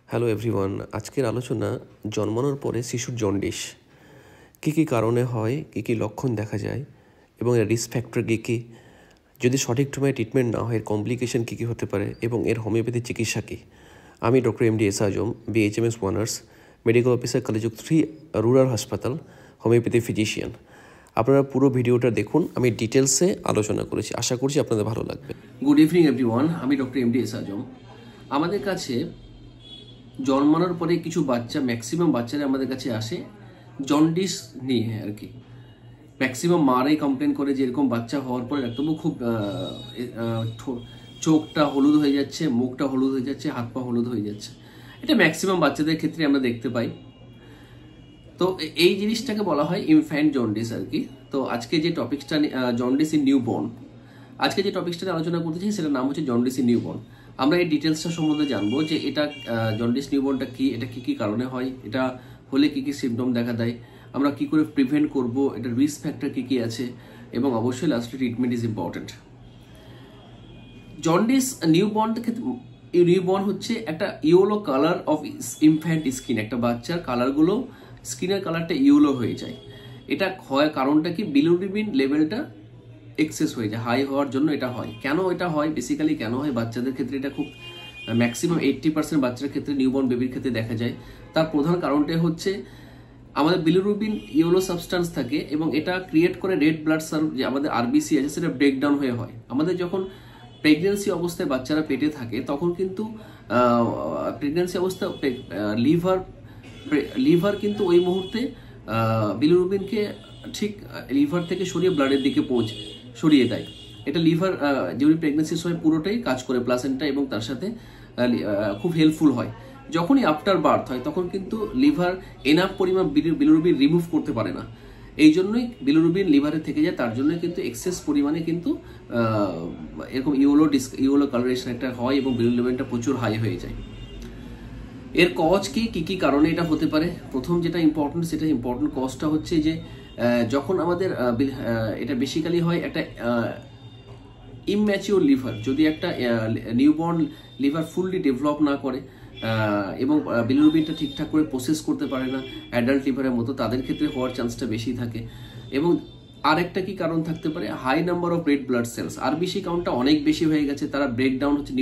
Hello everyone, আজকের আলোচনা জন্মানোর পরে শিশুর জন্ডিস কী কী কারণে হয়, কী কী লক্ষণ দেখা যায় এবং এর রিস্ক ফ্যাক্টর কী কী, যদি সঠিক সময়ে ট্রিটমেন্ট না হয় এর কমপ্লিকেশন কী কী হতে পারে এবং এর হোমিওপ্যাথি চিকিৎসা কী। আমি ডক্টর এমডি এস আজম, BHMS honours, medical officer, Kaliachak 3 rural হাসপাতাল, হোমিওপ্যাথি ফিজিশিয়ান। আপনারা পুরো ভিডিওটা দেখুন, আমি ডিটেলসে আলোচনা করেছি, আশা করছি আপনাদের ভালো লাগবে। গুড ইভিনিং এভরিওয়ান, আমি ডক্টর এমডি এস আজম। আমাদের কাছে জন্মানোর পরে কিছু বাচ্চা, ম্যাক্সিমাম বাচ্চারা আমাদের কাছে আসে জন্ডিস নিয়ে আর কি। ম্যাক্সিমাম মারাই কমপ্লেন করে যে এরকম বাচ্চা হওয়ার পরে একদম খুব চোখটা হলুদ হয়ে যাচ্ছে, মুখটা হলুদ হয়ে যাচ্ছে, হাত পা হলুদ হয়ে যাচ্ছে। এটা ম্যাক্সিমাম বাচ্চাদের ক্ষেত্রে আমরা দেখতে পাই। তো এই জিনিসটাকে বলা হয় ইনফ্যান্ট জন্ডিস আর কি। তো আজকে যে টপিকসটা জন্ডিস ইন নিউবর্ন, আজকে যে টপিকসটা আলোচনা করতে চাই সেটার নাম হচ্ছে জন্ডিস ইন নিউবর্ন। আমরা এই ডিটেলসটা সম্বন্ধে জানবো যে এটা জন্ডিস নিউবর্নটা কি, এটা কি কি কারণে হয়, এটা হলে কি কি সিমটম দেখা দেয়, আমরা কি করে প্রিভেন্ট করব, এটার রিস্ক ফ্যাক্টর কি কি আছে, এবং অবশ্যই লাস্টে treatment is important. Jaundice newborn হচ্ছে একটা yellow colour of infant skin. একটা বাচ্চার কালারগুলো, স্কিনের কালারটা ইয়েলো হয়ে যায়। এটা হয় কারণটা কি, বিলিরুবিন লেভেলটা এক্সেস হয়ে যায়, হাই হওয়ার জন্য এটা হয়। কেন এটা হয়, বেসিক্যালি কেন হয় বাচ্চাদের ক্ষেত্রে, এটা খুব ম্যাক্সিমাম 80% বাচ্চার ক্ষেত্রে, নিউবর্ন বেবির ক্ষেত্রে দেখা যায়। তার প্রধান কারণটাই হচ্ছে আমাদের বিলিরুবিন ইয়েলো সাবস্টান্স থাকে এবং এটা ক্রিয়েট করে রেড ব্লাড সেল, যে আমাদের আরবিসি আছে, সেটা ব্রেকডাউন হয়ে হয়। আমাদের যখন প্রেগনেন্সি অবস্থায় বাচ্চারা পেটে থাকে তখন কিন্তু প্রেগনেন্সি অবস্থা লিভার কিন্তু ওই মুহূর্তে বিলিরুবিনকে ঠিক লিভার থেকে সরিয়ে ব্লাডের দিকে সরিয়ে দেয়। এটা লিভার ডিউরিং প্রেগনেন্সির সময় পুরোটাই কাজ করে, প্লাসেন্টা এবং তার সাথে খুব হেল্পফুল হয়। যখনই আফটার বার্থ হয় তখন কিন্তু লিভার এনাফ পরিমাণ বিলিরুবিন রিমুভ করতে পারে না, এই জন্যই বিলিরুবিন লিভারে থেকে যায়। তার জন্য কিন্তু এক্সেস পরিমাণে কিন্তু এরকম ইয়েলো কালারেশন একটা হয় এবং বিলিরুবিনটা প্রচুর হাই হয়ে যায়। এর কজ কি কি কারণে এটা হতে পারে? প্রথম যেটা ইম্পর্টেন্ট, সেটা ইম্পর্টেন্ট কজটা হচ্ছে যে যখন আমাদের এটা বেসিক্যালি হয় একটা ইম্যাচিওর লিভার, যদি একটা নিউবর্ন লিভার ফুললি ডেভেলপ না করে এবং বিলিরুবিনটা ঠিকঠাক করে প্রসেস করতে পারে না অ্যাডাল্ট লিভারের মতো, তাদের ক্ষেত্রে হওয়ার চান্সটা বেশি থাকে। এবং আরেকটা কি কারণ থাকতে পারে, high number of red blood cells, RBC কাউন্টটা অনেক বেশি হয়ে গেছে, তারা ব্রেকডাউন হচ্ছে।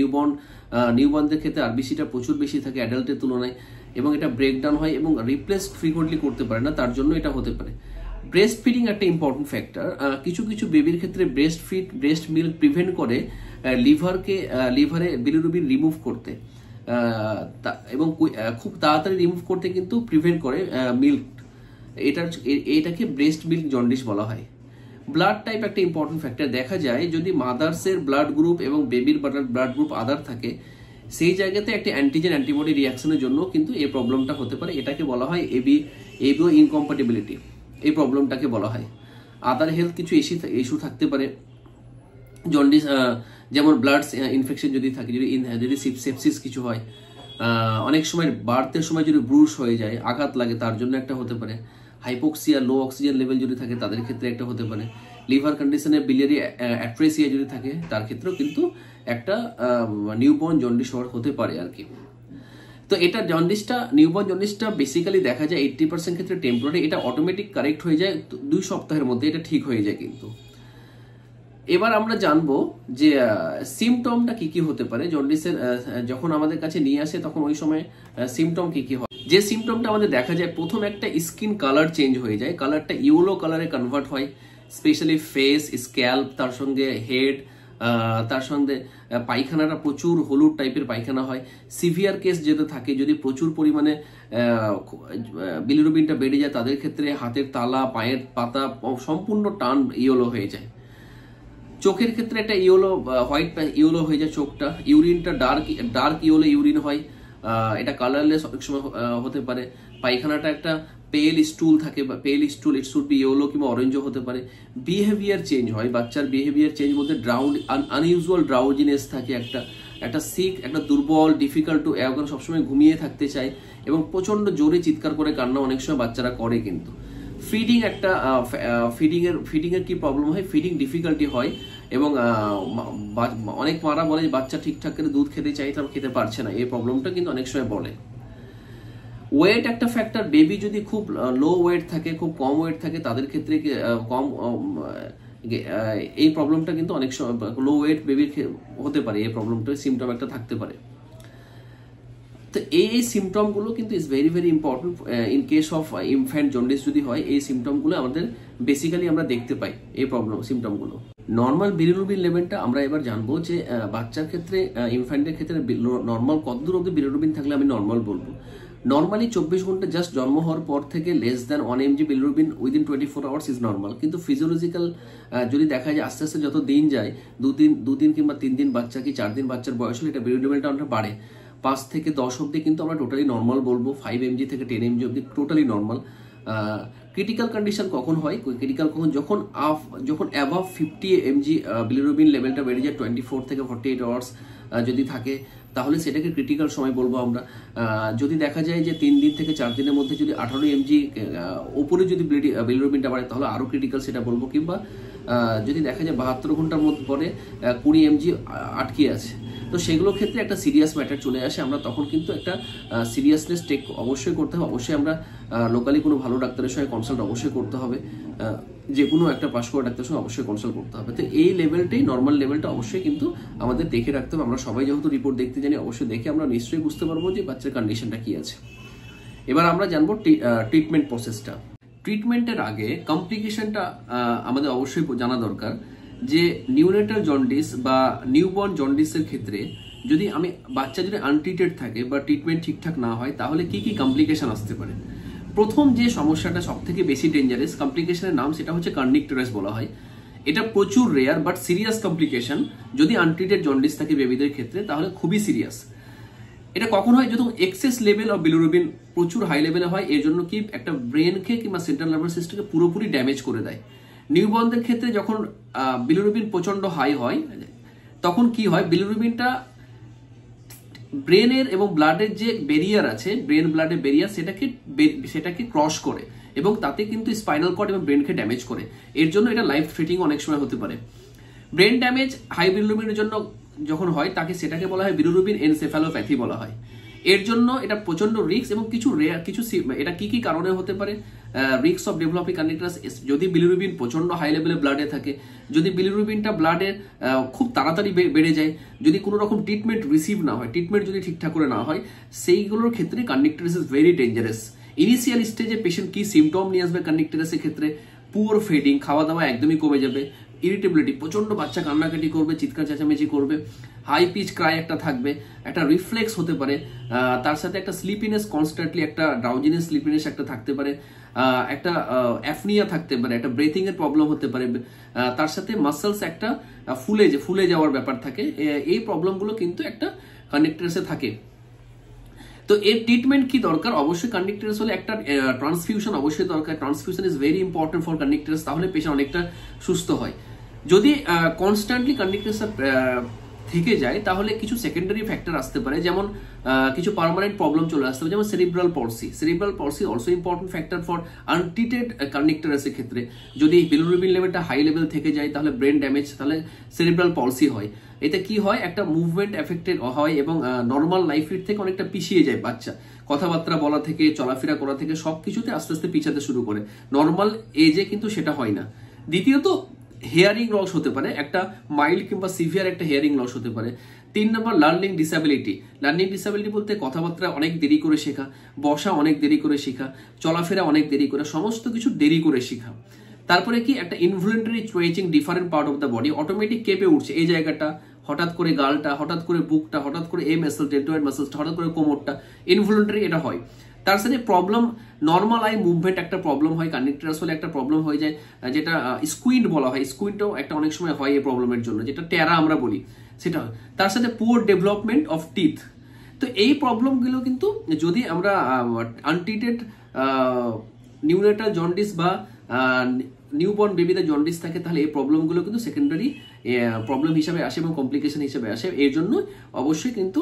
নিউবর্নদের ক্ষেত্রে আরবিসিটা প্রচুর বেশি থাকে অ্যাডাল্টের তুলনায়, এবং এটা ব্রেকডাউন হয় এবং রিপ্লেস ফ্রিকোয়েন্টলি করতে পারে না, তার জন্য এটা হতে পারে। ব্রেস্ট ফিডিং একটা ইম্পর্টেন্ট ফ্যাক্টর। কিছু কিছু বেবির ক্ষেত্রে ব্রেস্ট মিল্ক প্রিভেন্ট করে লিভারে বিলিরুবিন রিমুভ করতে, এবং খুব তাড়াতাড়ি রিমুভ করতে কিন্তু প্রিভেন্ট করে মিল্ক। এটাকে ব্রেস্ট মিল্ক জন্ডিস বলা হয়। ব্লাড টাইপ একটা ইম্পর্টেন্ট ফ্যাক্টর। দেখা যায় যদি মাদার্সের ব্লাড গ্রুপ এবং বেবির ব্লাড গ্রুপ আদার থাকে, সেই জায়গাতে একটা অ্যান্টিজেন অ্যান্টিবডি রিয়াকশনের জন্য কিন্তু এই প্রবলেমটা হতে পারে। এটাকে বলা হয় এবিও ইনকম্প্যাটিবিলিটি, এই প্রবলেমটাকে বলা হয়। আদার হেলথ কিছু ইস্যু থাকতে পারে জন্ডিস, যেমন ব্লাড ইনফেকশন যদি থাকে, যদি সেপসিস কিছু হয়, অনেক সময় বার্থের সময় যদি ব্রুশ হয়ে যায়, আঘাত লাগে, তার জন্য একটা হতে পারে। হাইপোক্সিয়া, লো অক্সিজেন লেভেল যদি থাকে তাদের ক্ষেত্রে একটা হতে পারে। লিভার কন্ডিশনে বিলিয়ারি অ্যাট্রেসিয়া যদি থাকে তার ক্ষেত্রেও কিন্তু একটা নিউবর্ন জন্ডিস হতে পারে আর কি। তো এটা নিউবর্ন জন্ডিসটা বেসিক্যালি দেখা যায় 80% ক্ষেত্রে টেম্পোরারি, এটা অটোমেটিক কারেক্ট হয়ে যায় 2 সপ্তাহের মধ্যে, এটা ঠিক হয়ে যায় কিন্তু। এবার আমরা জানবো যে সিমটমটা কি কি হতে পারে জন্ডিসের। যখন আমাদের কাছে নিয়ে আসে তখন ওই সময় সিমটম কি কি হয়। যে সিমটমটা আমাদের দেখা যায়, প্রথম একটা স্কিন কালার চেঞ্জ হয়ে যায়, কালারটা ইয়েলো কালারে কনভার্ট হয়, স্পেশালি ফেস, স্ক্যাল্প, তার সঙ্গে হেড, তার সঙ্গে পায়খানাটা প্রচুর হলুদ টাইপের পায়খানা হয়। সিভিয়ার কেস যেটা থাকে, যদি প্রচুর পরিমাণে বিলিরুবিনটা বেড়ে যায়, তাদের ক্ষেত্রে হাতের তালা, পায়ের পাতা সম্পূর্ণ টান ইয়েলো হয়ে যায়। চোখের ক্ষেত্রে একটা ইয়েলো হয়ে যায় চোখটা। ইউরিনটা ডার্ক ইয়েলো ইউরিন হয়, এটা কালারলেস অনেক সময় হতে পারে। পায়খানাটা একটা পেল স্টুল থাকে, পেল স্টুল, ইট শুড বি ইয়েলো কিংবা অরেঞ্জও হতে পারে। বিহেভিয়ার চেঞ্জ হয়, বাচ্চার বিহেভিয়ার চেঞ্জ বলতে আনইউজুয়াল ড্রাউজিনেস থাকে, একটা সিক, একটা দুর্বল, ডিফিকাল্ট টু, এখন সবসময় ঘুমিয়ে থাকতে চায় এবং প্রচন্ড জোরে চিৎকার করে কান্না অনেক সময় বাচ্চারা করে কিন্তু। ফিডিং এর কি প্রবলেম হয়, ফিডিং ডিফিকাল্টি হয় এবং অনেক মারা বলে বাচ্চা ঠিকঠাক করে দুধ খেতে চাই, তারা খেতে পারছে না, এই প্রবলেমটা কিন্তু অনেক সময় বলে। ওয়েট একটা ফ্যাক্টর। বেবি যদি খুব লো ওয়েট থাকে, খুব কম ওয়েট থাকে, তাদের ক্ষেত্রে এই প্রবলেমটা কিন্তু অনেক সময় লো ওয়েট বেবির হতে পারে, এই প্রবলেমটা সিমটম একটা থাকতে পারে। তো এই সিমটমগুলো কিন্তু is very very important in case of infant jaundice যদি হয়। এই সিমটমগুলো আমাদের বেসিক্যালি আমরা দেখতে পাই, এই সিমটমগুলো। নর্মাল বিলিরুবিন লেভেলটা আমরা এবার জানবো যে বাচ্চার ক্ষেত্রে, ইনফ্যান্টের ক্ষেত্রে নর্মাল কতদূর অব্দি বিলিরুবিন থাকলে আমি নর্মাল বলবো। নর্মালি 24 ঘন্টা জাস্ট জন্ম হওয়ার পর থেকে less than 1 mg bilirubin within 24 hours is normal. কিন্তু ফিজিওলজিক্যাল যদি দেখা যায় আস্তে আস্তে যত দিন যায়, 2 দিন কিংবা 3 দিন বাচ্চা কি 4 দিন বাচ্চার বয়স হলে এটা বিলিরুবিনটা অনেকটা বাড়ে। 5 থেকে 10 অব্দি কিন্তু আমরা টোটালি নর্মাল বলবো, 5 mg থেকে 10 mg অব্দি টোটালি নর্মাল। ক্রিটিক্যাল কন্ডিশন কখন হয়, ক্রিটিক্যাল কখন, যখন অ্যাবাভ 50 mg বিলিরুবিন লেভেলটা বেড়ে যায় 24 থেকে 48 আওয়ার্স যদি থাকে, তাহলে সেটাকে ক্রিটিক্যাল সময় বলবো আমরা। যদি দেখা যায় যে 3 দিন থেকে 4 দিনের মধ্যে যদি 18 mg উপরে যদি বিলিরুবিনটা বাড়ে তাহলে আরো ক্রিটিক্যাল সেটা বলবো। কিংবা যদি দেখা যায় 72 ঘন্টার মধ্যে পরে 20 mg আটকে আছে, তো সেগুলোর ক্ষেত্রে একটা সিরিয়াস ম্যাটার চলে আসে। আমরা তখন কিন্তু একটা সিরিয়াসনেস টেক অবশ্যই করতে হবে। অবশ্যই আমরা লোকালি কোনো ভালো ডাক্তারের সঙ্গে কনসাল্ট অবশ্যই করতে হবে, যে কোনো একটা পাশ করা ডাক্তারের সঙ্গে অবশ্যই কনসাল্ট করতে হবে। তো এই লেভেলটাই, নর্মাল লেভেলটা অবশ্যই কিন্তু আমাদের দেখে রাখতে হবে। আমরা সবাই যেহেতু রিপোর্ট দেখতে জানি, অবশ্যই দেখে আমরা নিশ্চয়ই বুঝতে পারবো যে বাচ্চার কন্ডিশনটা কি আছে। এবার আমরা জানবো ট্রিটমেন্ট প্রসেসটা। ট্রিটমেন্টের আগে কমপ্লিকেশনটা আমাদের অবশ্যই জানা দরকার, যে নিউনেটাল জন্ডিস বা নিউবর্ন জন্ডিসের ক্ষেত্রে যদি বাচ্চা যদি আনট্রিটেড থাকে বা ট্রিটমেন্ট ঠিকঠাক না হয়, তাহলে কি কি কমপ্লিকেশন আসতে পারে। প্রথম যে সমস্যাটা সব থেকে বেশি ডেঞ্জারাস কমপ্লিকেশনের নাম, সেটা হচ্ছে কার্নিকটেরাস বলা হয়। এটা প্রচুর রেয়ার বাট সিরিয়াস কমপ্লিকেশন। যদি আনট্রিটেড জন্ডিস থাকে বেবিদের ক্ষেত্রে তাহলে খুবই সিরিয়াস। এটা কখন হয়, যখন এক্সেস লেভেল অফ বিলিরুবিন প্রচুর হাই লেভেলে হয়। এর জন্য কি একটা ব্রেনকে কিংবা সেন্ট্রাল নার্ভাস সিস্টেমকে পুরোপুরি ড্যামেজ করে দেয়। নিউবর্নদের ক্ষেত্রে যখন বিলিরুবিন প্রচন্ড হাই হয়, তখন কি হয়, বিলিরুবিনটা ব্রেনের এবং ব্লাডের যে বেরিয়ার আছে, ব্রেন ব্লাডের বেরিয়ার, সেটাকে ক্রস করে এবং তাতে কিন্তু স্পাইনাল কর্ড এবং ব্রেনকে ড্যামেজ করে। এর জন্য এটা লাইফ থ্রেটিং অনেক সময় হতে পারে। ব্রেন ড্যামেজ হাই বিলিরুবিনের জন্য যখন হয়, সেটাকে বলা হয় বিলিরুবিন এনসেফালোপ্যাথি বলা হয়। এর জন্য এটা প্রচন্ড রিস্ক এবং কিছু এটা কি কি কারণে হতে পারে। রিস্ক অফ ডেভেলপিং কার্নিকটেরাস, যদি বিলিরুবিন প্রচন্ড হাই লেভেলে ব্লাডে থাকে, যদি বিলিরুবিনটা ব্লাডে খুব তাড়াতাড়ি বেড়ে যায়, যদি কোনো রকম ট্রিটমেন্ট রিসিভ না হয়, ট্রিটমেন্ট যদি ঠিকঠাক করে না হয়, সেইগুলোর ক্ষেত্রে কার্নিকটেরাস ইজ ভেরি ডেঞ্জারাস। ইনিশিয়াল স্টেজে পেশেন্ট কি সিমটম নিয়ে আসবে কার্নিকটেরাসের ক্ষেত্রে, পুয়ার ফিডিং, খাওয়া দাওয়া একদমই কমে যাবে, ইরিটেবিলিটি, প্রচন্ড বাচ্চা কান্নাকাটি করবে, চিৎকার চেঁচামেচি করবে, হাই পিচ ক্রাই একটা থাকবে, একটা রিফ্লেক্স হতে পারে, তার সাথে একটা স্লিপিনেস, কনস্ট্যান্টলি একটা ড্রাউজিনেস স্লিপিনেস একটা থাকতে পারে, একটা অ্যাপনিয়া থাকতে পারে, একটা ব্রেথিং এর প্রবলেম হতে পারে, তার সাথে মাসলস একটা ফুলে যাওয়ার ব্যাপার থাকে। এই প্রবলেমগুলো কিন্তু একটা কার্নিকটেরাসে থাকে। তো এর ট্রিটমেন্ট কি দরকার, অবশ্যই কার্নিকটেরাস হলে একটা ট্রান্সফিউশন অবশ্যই দরকার। Transfusion is very important for kernicterus, তাহলে পেশেন্ট অনেকটা সুস্থ হয়। যদি কনস্ট্যান্টলি কার্নিকটেরাস থেকে যায়, তাহলে কিছু সেকেন্ডারি ফ্যাক্টর আসতে পারে, যেমন কিছু পার্মানেন্ট প্রবলেম চলে আসতে পারে, যেমন cerebral palsy. Cerebral palsy also important factor for untreated কার্নিকটেরাসের ক্ষেত্রে। যদি বিলিরুবিন লেভেলটা হাই লেভেল থেকে যায়, তাহলে ব্রেন ড্যামেজ, তাহলে সেরিব্রাল পলসি হয়। এতে কি হয়, একটা মুভমেন্ট এফেক্টেড হয় এবং নর্মাল লাইফের থেকে অনেকটা পিছিয়ে যায় বাচ্চা। কথাবার্তা বলা থেকে, চলাফেরা করা থেকে সবকিছুতে আস্তে আস্তে পিছাতে শুরু করে। নর্মাল এজে কিন্তু সেটা হয় না। দ্বিতীয়ত হেয়ারিং লস হতে পারে, একটা মাইল্ড কিংবা সিভিয়ার একটা হেয়ারিং লস হতে পারে। 3 নম্বর লার্নিং ডিসএবিলিটি। লার্নিং ডিসএবিলিটি বলতে কথাবার্তা অনেক দেরি করে শেখা, বসা অনেক দেরি করে শেখা, চলাফেরা অনেক দেরি করে, সমস্ত কিছু দেরি করে শেখা। তারপরে কি, একটা involuntary twitching different part of the body, automatic কেঁপে উঠছে এই জায়গাটা, হঠাৎ করে গালটা, হঠাৎ করে বুকটা, হঠাৎ করে এই মাসল, ডেল্টয়েড মাসলসটা, হঠাৎ করে কোমরটা, ইনভলিউন্টারি এটা হয়। তার সাথে প্রবলেম, নর্মাল আই মুভমেন্ট একটা প্রবলেম হয়, কার্নিকটেরাস হলে একটা প্রবলেম হয়ে যায়, যেটা স্কুইন্ট বলা হয়। স্কুইন্টও একটা অনেক সময় হয় এই প্রবলেমের জন্য, যেটা টেরা আমরা বলি, সেটা হয়। তার সাথে পুয়ার ডেভেলপমেন্ট অফ টিথ। তো এই প্রবলেমগুলো কিন্তু যদি আমরা আনট্রিটেড নিউনেটাল জন্ডিস বা নিউবর্ন বেবিদের জন্ডিস থাকে, তাহলে এই প্রবলেমগুলো কিন্তু সেকেন্ডারি প্রবলেম হিসাবে আসে এবং কমপ্লিকেশন হিসাবে আসে। এর জন্য অবশ্যই কিন্তু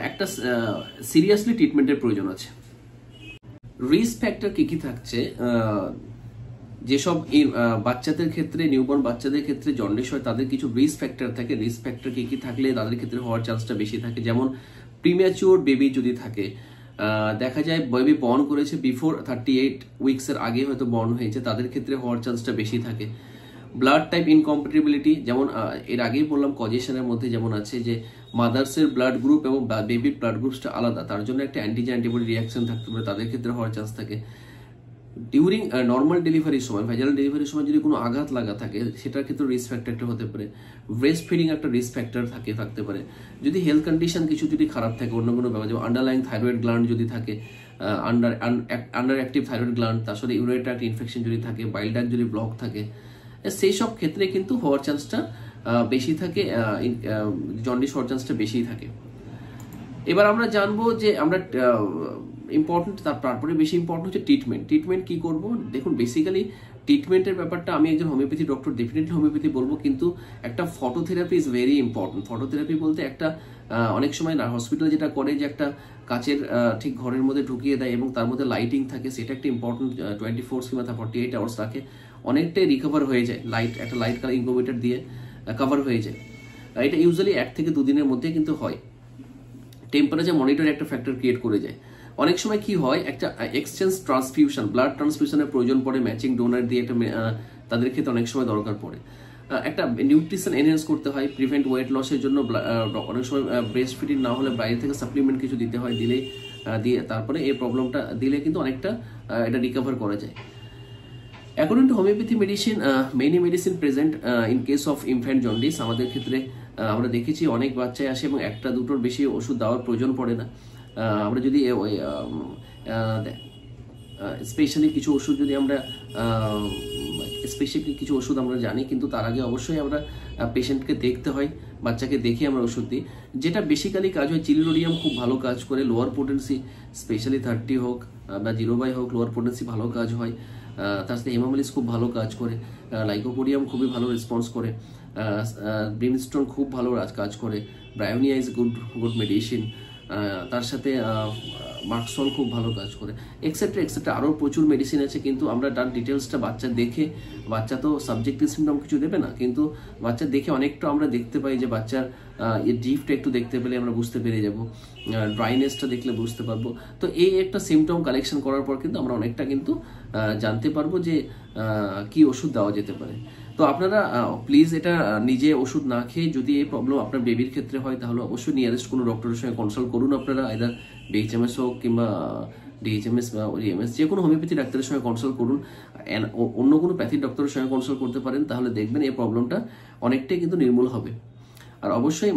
একটা সিরিয়াসলি ট্রিটমেন্টের প্রয়োজন আছে। রিস্ক ফ্যাক্টর কি কি থাকছে, যেসব বাচ্চাদের ক্ষেত্রে, নিউবর্ন বাচ্চাদের ক্ষেত্রে জন্ডিস হয়, তাদের কিছু রিস্ক ফ্যাক্টর থাকে। রিস্ক ফ্যাক্টর কি কি থাকলে তাদের ক্ষেত্রে হওয়ার চান্সটা বেশি থাকে, যেমন প্রিম্যাচিওর বেবি যদি থাকে, দেখা যায় বেবি বর্ন করেছে বিফোর 38 উইকসের আগে হয়তো বর্ন হয়েছে, তাদের ক্ষেত্রে হওয়ার চান্সটা বেশি থাকে। ব্লাড টাইপ ইনকম্প্যাটিবিলিটি, যেমন এর আগেই বললাম কজেশনের মধ্যে যেমন আছে যে মাদার্সের ব্লাড গ্রুপ এবং বেবির ব্লাড গ্রুপসটা আলাদা, তার জন্য একটা অ্যান্টিজেন অ্যান্টিবডি রিয়াকশন থাকতে পারে, তাদের ক্ষেত্রে হওয়ার চান্স থাকে। ডিউরিং নর্মাল ডেলিভারির সময়, ভ্যাজাইনাল ডেলিভারির সময় যদি কোনো আঘাত লাগা থাকে সেটার ক্ষেত্রে রিস্ক ফ্যাক্টর একটা হতে পারে। ব্রেস্ট ফিডিং একটা রিস্ক ফ্যাক্টর থাকতে পারে। যদি হেলথ কন্ডিশন কিছু যদি খারাপ থাকে, অন্য কোনো ব্যাপার, যেমন আন্ডারলাইং থাইরয়েড গ্ল্যান্ড যদি থাকে, আন্ডার অ্যাক্টিভ থাইরয়েড গ্ল্যান্ড, তার সাথে ইউরিনারি ট্র্যাক্ট ইনফেকশন যদি থাকে, বাইল ডাক্ট যদি ব্লক থাকে, সেই সব ক্ষেত্রে কিন্তু হওয়ার চান্সটা বেশি থাকে, জন্ডিস হওয়ার চান্সটা বেশি থাকে। এবার আমরা জানবো যে আমরা ইম্পর্টেন্ট, তারপরে বেশি ইম্পর্টেন্ট হচ্ছে ট্রিটমেন্ট কি করব। দেখুন বেসিক্যালি ট্রিটমেন্টের ব্যাপারটা আমি একজন হোমিওপ্যাথি ডক্টর, ডেফিনেটলি হোমিওপ্যাথি বলবো, কিন্তু একটা phototherapy is very important. Phototherapy বলতে একটা অনেক সময় হসপিটাল যেটা করে যে একটা কাচের ঠিক ঘরের মধ্যে ঢুকিয়ে দেয় এবং তার মধ্যে লাইটিং থাকে, সেটা একটা ইম্পর্টেন্ট 24 কিংবা 48 আওয়ার্স রাখে, অনেকটাই রিকভার হয়ে যায়। একটা লাইট কালার ইনকিউবেটর দিয়ে কভার হয়ে যায়। এটা ইউজুয়ালি 1 থেকে 2 দিনের মধ্যে কিন্তু হয়। টেম্পারেচার মনিটর একটা ফ্যাক্টর ক্রিয়েট করে যায়। অনেক সময় কি হয়, একটা এক্সচেঞ্জ ট্রান্সফিউশন, ব্লাড ট্রান্সফিউশনের প্রয়োজন পড়ে, ম্যাচিং ডোনার দিয়ে একটা তাদের ক্ষেত্রে অনেক সময় দরকার পড়ে। একটা নিউট্রিশন এনহ্যান্স করতে হয়, প্রিভেন্ট ওয়েট লসের জন্য অনেক সময় ব্রেস্ট ফিডিং না হলে বাইরে থেকে সাপ্লিমেন্ট কিছু দিতে হয়, দিয়ে তারপরে এই প্রবলেমটা দিলে কিন্তু অনেকটা এটা রিকভার করা যায়। According to homeopathy medicine, many medicine present in case of infant jaundice. আমাদের ক্ষেত্রে আমরা দেখেছি অনেক বাচ্চায় আসে এবং একটা দুটোর বেশি ওষুধ দেওয়ার প্রয়োজন পড়ে না। আমরা যদি স্পেশালি কিছু ওষুধ যদি আমরা স্পেসিফিক কিছু ওষুধ আমরা জানি, কিন্তু তার আগে অবশ্যই আমরা পেশেন্টকে দেখতে হয়, বাচ্চাকে দেখে আমরা ওষুধ দিই। যেটা বেসিক্যালি কাজ হয়, চিলিনোডিয়াম খুব ভালো কাজ করে, লোয়ার পোটেন্সি স্পেশালি 30 হোক বা 0/, হোক, লোয়ার পোটেন্সি ভালো কাজ হয়। তার সাথে হেমামেলিস খুব ভালো কাজ করে, লাইকোপোডিয়াম খুবই ভালো রেসপন্স করে, ব্রিমস্টোন খুব ভালো কাজ করে, ব্রায়োনিয়া ইজ গুড মেডিসিন, তার সাথে মার্কসল খুব ভালো কাজ করে, এক্সেট্রা এক্সেট্রা আরও প্রচুর মেডিসিন আছে। কিন্তু আমরা তার ডিটেলসটা বাচ্চা দেখে, বাচ্চা তো সাবজেক্টিভ সিমটম কিছু দেবে না, কিন্তু বাচ্চা দেখে অনেকটা আমরা দেখতে পাই যে বাচ্চার ডিপটা একটু দেখতে পেলে আমরা বুঝতে পেরে যাব, ড্রাইনেসটা দেখলে বুঝতে পারবো। তো এই একটা সিমটম কালেকশন করার পর কিন্তু আমরা অনেকটা কিন্তু জানতে পারবো যে কি ওষুধ দেওয়া যেতে পারে। তো আপনারা প্লিজ এটা নিজে ওষুধ না খেয়ে, যদি এই প্রবলেম আপনার বেবির ক্ষেত্রে হয় তাহলে অবশ্যই নিয়ারেস্ট কোনো ডক্টরের সঙ্গে কনসাল্ট করুন। আপনারা আইদার BHMS হোক কিংবা DHMS বা OEMS, যে কোনো হোমিওপ্যাথি ডাক্তারের সঙ্গে কনসাল্ট করুন। অন্য কোনো প্যাথিক ডক্টরের সঙ্গে কনসাল্ট করতে পারেন, তাহলে দেখবেন এই প্রবলেমটা অনেকটাই কিন্তু নির্মূল হবে। আর অবশ্যই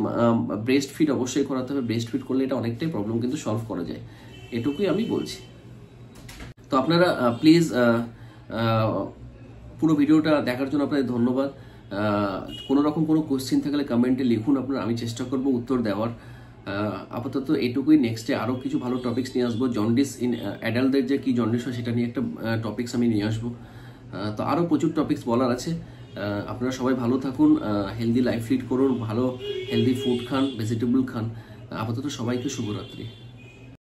ব্রেস্ট ফিড অবশ্যই করাতে হবে, ব্রেস্ট ফিড করলে এটা অনেকটাই প্রবলেম কিন্তু সলভ করা যায়, এটুকুই আমি বলছি। তো আপনারা প্লিজ পুরো ভিডিওটা দেখার জন্য আপনাদের ধন্যবাদ। কোনো রকম কোনো কোশ্চেন থাকলে কমেন্টে লিখুন, আপনারা, আমি চেষ্টা করব উত্তর দেওয়ার। আপাতত এটুকুই। নেক্সটে আরও কিছু ভালো টপিকস নিয়ে আসবো। জন্ডিস ইন অ্যাডাল্টদের যে কী জন্ডিস হয় সেটা নিয়ে একটা টপিকস আমি নিয়ে আসবো। তো আরও প্রচুর টপিকস বলার আছে। আপনারা সবাই ভালো থাকুন, হেলদি লাইফ লিড করুন, ভালো হেলদি ফুড খান, ভেজিটেবল খান। আপাতত সবাইকে শুভরাত্রি।